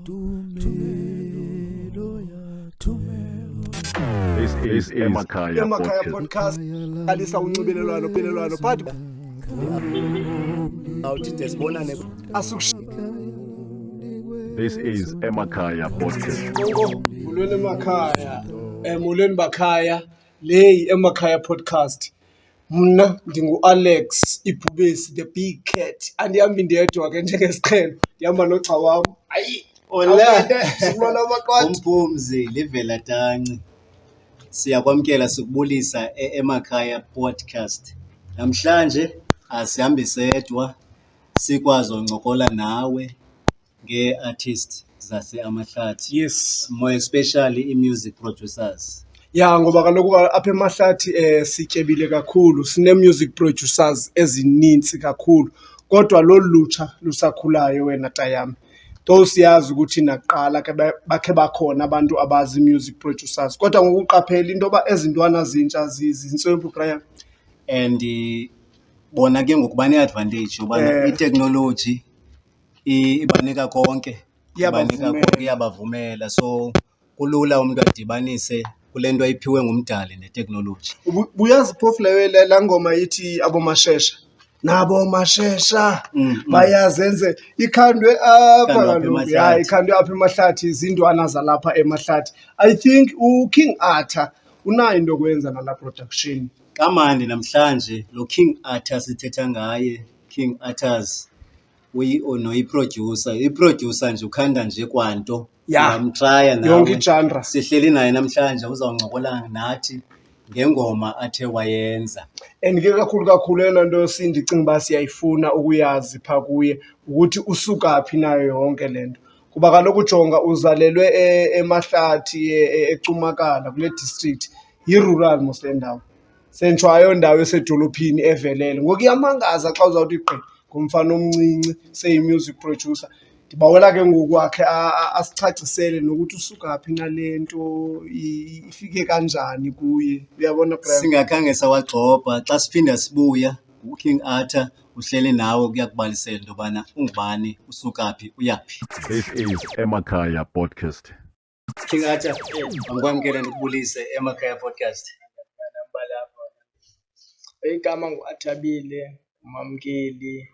This is Emakhaya podcast. Alisa unxibelelwano phakathi awuthi desibonane This is Emakhaya podcast. Mulweni emakhaya. Mulweni bakhaya. Le Emakhaya podcast. Mna ndingu-Alex Ibhubesi, the big cat. Andihambi ndedwa ke njengesiqhelo. Ndihamba nogxa wam. Hayi. Sibona abaqwathi. Umphumzi livela tanci. Siyakwamkela sikubulisa Emakhaya podcast. Namhlanje asihambi sedwa sikwazi uncokola nawe nge-artist zase-Amahlathi. Yes. More especially i-music producers. Ya ngoba kaloku apha eMahlathi sityebile kakhulu, sine-music producers ezininzi kakhulu. Kodwa lolutsha lusakhulayo wena tayami. Though siyazi ukuthi naqala ke bakhe bakhona abantu abazi music producers. Kodwa ngokuqaphela into yoba ezintwana zintsha zinswempu Brian. And bona ke ngokuba ne-advantage yobana i-technology ibanika konke. Iyabavumela. So kulula umuntu adibanise kule nto ayiphiwe ngumdali ne-technology. Uyazi phofu la ngoma yithi abomashesha. Nabo mashesha bayazenze ikhandwe apha kaloku. Ya ikhandwe apha eMahlathi, izindwana zalapha eMahlathi. I think uKing Arthur unayo into yokwenza nala production. Kamandi namhlanje lo King Arthur sithetha ngaye, King Arthur's i-producer nje ukhanda nje kwanto. Yamtrya nawe. Yonke genre. Sihleli naye namhlanje uzawuncokola nathi ngengoma athe wayenza. And ke kakhulu ena nto sindicinga uba siyayifuna ukuyazi pha kuye ukuthi usuka phi nayo yonke lento. Kuba kaloku ujonga uzalelwe eMahlathi eCumakala kule district, yi-rural most endawo. Sentshayo ndawo esedolophini evelele. Ngoku iyamangaza xa uzawuthi gqi ngumfana omncinci seyi-music producer. Ndibawela ke ngoku wakhe asicacisele nokuthi usuka phi nalento ifike kanjani kuye. Uyabona Brian? Singakhange sawagxobha xa siphinda sibuya uKing Arthur uhleli nawe kuyakubalisela into yobana ungubani, usuka phi, uyaphi. This is Emakhaya podcast. King Arthur, angikwamkela ndikubulise Emakhaya podcast. Igama ngu-Athabile Mamkeli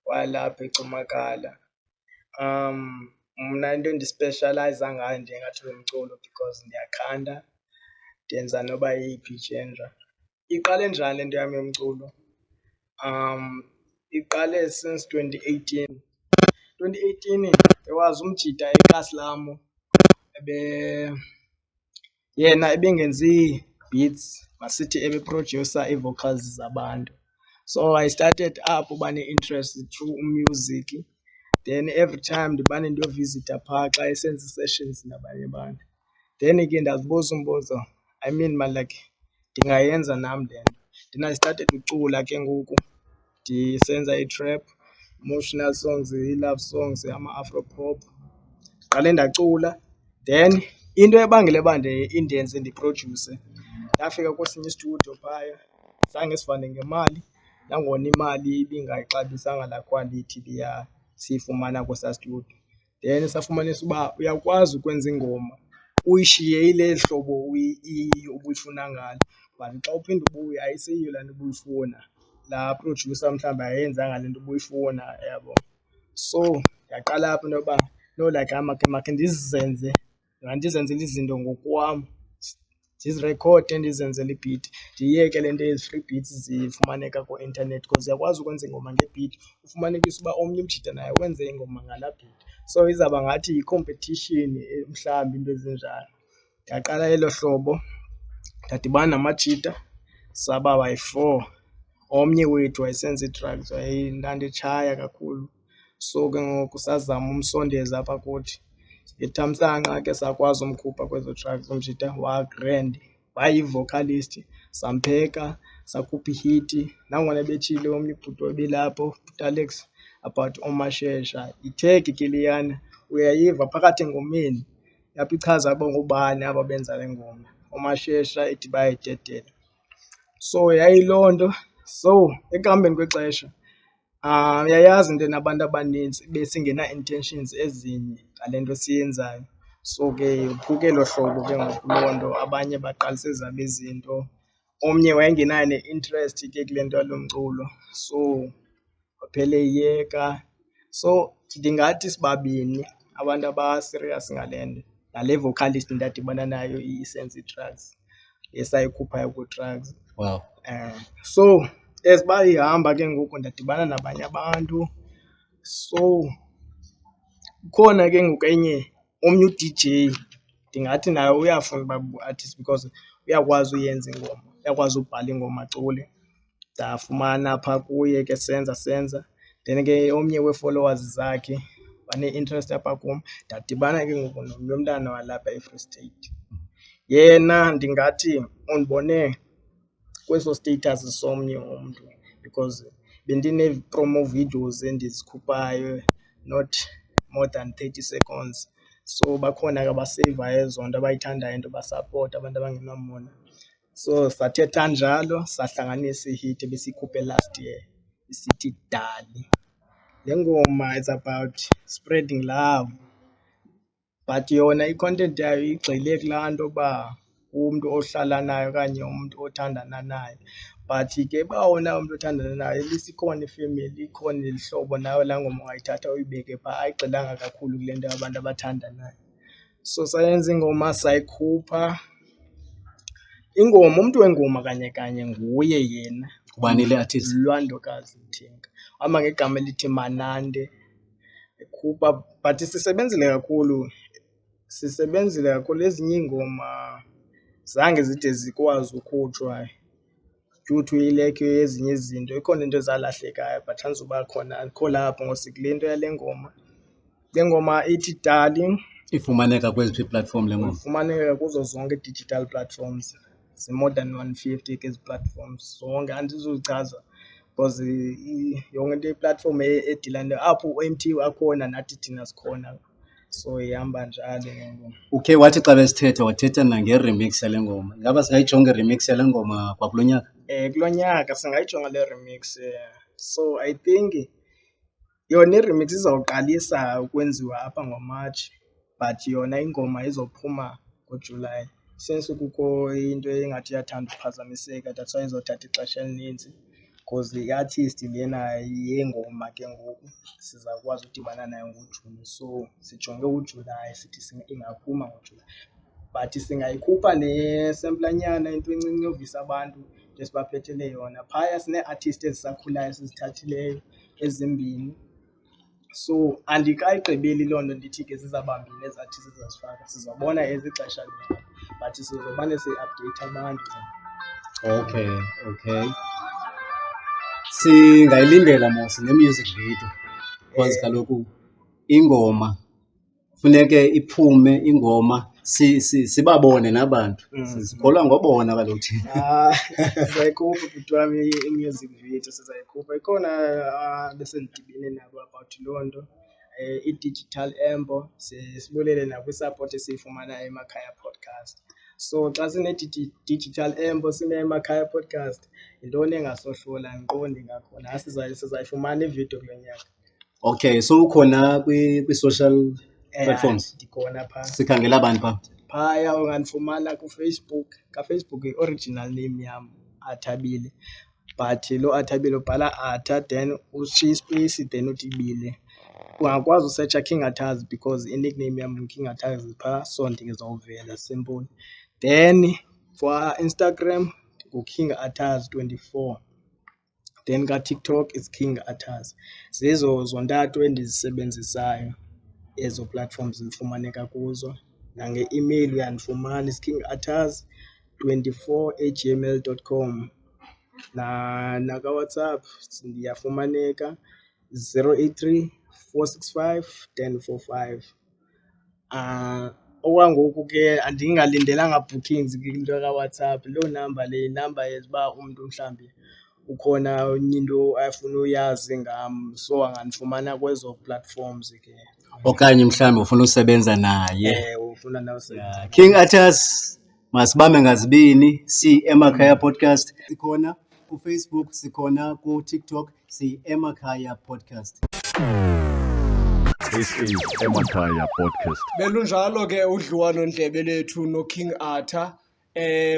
walapha eCumakala. Mna into ndispecialize ngayo njengathi wemculo because ndiyakhanda, ndenza noba yiphi genre. Iqale njani into yami yomculo? Iqale since 2018. 2018 ewazi umjida eKaSlamo yena ebengenzi beats, masithi ebeproducer ii-vocals zabantu. So I started up uba ne-interest through music. Then every time ndibane ndiyovisita phaa xa esenza ii-sessions nabanye abantu. Then ke ndazibuza umbuzo, I mean like ndingayenza nam le nto. Then I started ucula ke ngoku, ndisenza i-trap, emotional songs, i-love songs, ama-afro pop. Qale ndacula, then into ebangele uba indenze ndiproduce, ndafika kwesinye istudio phaya, zange sivane ngemali, nangona imali ibingayixabisanga laa quality leya siyifumana kwesaa studio. Then safumanisa uba uyakwazi ukwenza ingoma uyishiye ile hlobo ubuyifuna ngalo, but xa uphinda ubuya ayiseyiyo laa nto ubuyifuna. Laa producer mhlawumbi ayenzanga le nto ubuyifuna, yabo. So ndiyaqala apho into yoba no like makhe ndizenzele izinto ngokwam, ndizirekhode, ndizenzele ibeat, ndiyeke le nto ezi-free beats zifumaneka ku-internet because uyakwazi ukwenza ingoma ngebeat ufumanekise uba omnye umjida naye wenze ingoma ngalaa beat. So izawuba ngathi yi-competition mhlawumbi into ezinjalo. Ndiyaqala elo hlobo, ndadibana namajita, saba bayi-4. Omnye wethu wayesenza ii-drugs, ndanditshaya kakhulu. So ke ngoku sazama umsondeza apha kuthi. Ngethamsanqa ke sakwazi umkhupha kwezo drugs umjita wagrand, wayi-vocalist, sampheka, sakhupha ihiti. Nangona betshile omnye ubhuti obelapho, ubhuti Alex, about omashesha. Ithegi ke leyana, uyayiva phakathi engomeni, yapha ichaza uba ngubani aba benza le ngoma. Omashesha ithi bayayidedela. So yayiloo nto. So ekuhambeni kwexesha Uyayazi into nabantu abanintsi besingena-intentions ezinye ngale nto siyenzayo. So ke uphuke elo hlobo ke ngoku loo nto, abanye baqalise zabo izinto. Omnye wayengenayo ne-interest ke kule nto yalo mculo, so waphele eyeka. So ndingathi sibabini abantu abasirias ngale nto. Nale vocalist ndadibana nayo isenza ii-drugs, esayikhuphayo ku-drugs. Wow. So as uba ihamba ke ngoku ndadibana nabanye abantu. So ukhona ke ngoku omnye u-DJ, ndingathi naye uyafuna uba bu-artist because uyakwazi uyenza ingoma, uyakwazi ubhala ingoma acule. Ndafumana phaa kuye ke senza. Then ke omnye wee-followers zakhe wane-interest apha kum, ndadibana ke ngoku nomnye umntana walapha eFree State. Yena ndingathi undibone kweso status somnye umntu because bendinee-promo videos endizikhuphayo, not more than 30 seconds. So bakhona ke abaseyivayo ezo nto, abayithandayo into basapota abantu abangenamona. So sathetha njalo sahlanganisa ihit ebesiyikhuphe last year isithi Dali. Le ngoma it's about spreading love, but yona i-content yayo igxile kulaa nto uba umntu ohlala naye okanye umntu othandana naye. But ke uba wona umntu othandana naye ikhona ifemeli, ikhona ilihlobo, nawe laa ngoma ungayithatha uyibeke phaa. Ayigxilanga kakhulu kule nto yabantu abathandanayo. So sayenza ingoma sayikhupha. Ingoma, umntu wengoma kanye kanye nguye yena. Ubani le artist? Lwandokazi Mthinga, hamba ngegama elithi Manande. Ekhupha, but sisebenzile kakhulu. Ezinye iingoma zange zide zikwazi ukhutshwa due to ilekho yezinye izinto. Ikhona into ezalahlekayo but anzuba khona akho lapho ngosikule nto yale ngoma. Le ngoma ithi Darling. Ifumaneka kweziphi platform le ngoma? Ifumaneka kuzo zonke digital platforms. More than 150 ke ezi platforms zonke, andizuchaza because yonke into i-platform edila nto apho u-MTV akhona nathi thina sikhona. So ihamba njalo le ngoma. Ukhe wathi xa besithetha wathetha nange-remix yale ngoma. Ingaba singayijonga i-remix yale ngoma kwakulo nyaka? Kulo nyaka singayijonga le remix. So I think yona i-remix izawuqalisa ukwenziwa apha ngoMatshi, but yona ingoma izophuma ngoJulayi. Since kukho into engathi iyathanda uphazamiseka, that's why izothatha ixesha elininzi because i-artist lena yengoma ke ngoku sizawukwazi udibana nayo ngoJuni. So sijonge uJulayi, sithi ingaphuma ngoJulayi. But singayikhupha nesemplanyana, into encinci yovisa abantu esibaphethele yona. Phaya sinee-artist ezisakhulayo sizithathileyo ezimbini. So andikayigqibeli loo nto ndithi ke zizabambini ezi artist ezazifaka. Sizabona ezixesha lona, but sizobane si-update abantu. Okay. Singayilindela mos ne-music video because kaloku ingoma funeke iphume, ingoma sibabone nabantu. Sikholwa ngobona kaloku thina. Sizayikhupha bhuti wami i-music video, sizayikhupha. Ikhona besendidibene nabo about loo nto. I-Digital Embo, sibulele nakwi-support esiyifumana eMakhaya Podcast. So xa sine-Digital Embo, sine-Makhaya Podcast, yintoni engasohlola andiqondi ngakhona. Sizayifumana ividiyo kulo nyaka. Okay, so ukhona kwi-social platforms? Ndikhona phaa. Sikhangela abantu phaa? Phaya ungandifumana kuFacebook. Ka-Facebook i-original name yam Athabile, but lo Athabile ubhala Atha then ushiya ispace then uthi Bile. Ungakwazi usetsha King Athazi because i-nickname yam King Athazi phaa, so ndizawuvela simple. Then for Instagram ngu-King Athazi 24. Then ka-TikTok is King Athazi. Zezo zontathu endizisebenzisayo, ezo platforms zifumaneka kuzo. Nange-email uyandifumana kingatazi24@gmail.com. Naka-WhatsApp ndiyafumaneka 083 465 1045. Okwangoku ke andingalindelanga bookings kwinto kaWhatsApp. Loo number le yinamba yeziba umntu mhlawumbi ukhona enye into afuna uyazi ngam, so angandifumana kwezo platforms ke. Okanye mhlawumbi ufuna usebenza naye. Ufuna nawe usebenza. King Athazi, masibambe ngazibini, si eMakhaya Podcast. Ikhona kuFacebook, sikhona kuTikTok, si-Emakhaya Podcast. This is Emakhaya Podcast. Belunjalo ke udliwano ndlebe lethu noKing Arthur.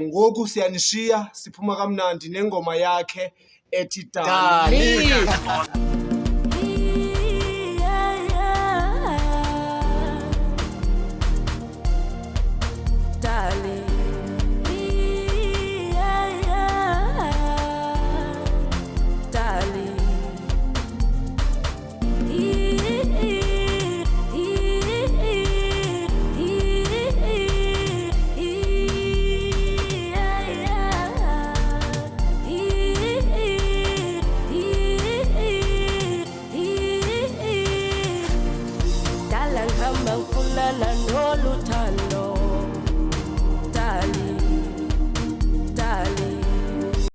Ngoku siyanishiya siphuma kamnandi nengoma yakhe ethi Dali.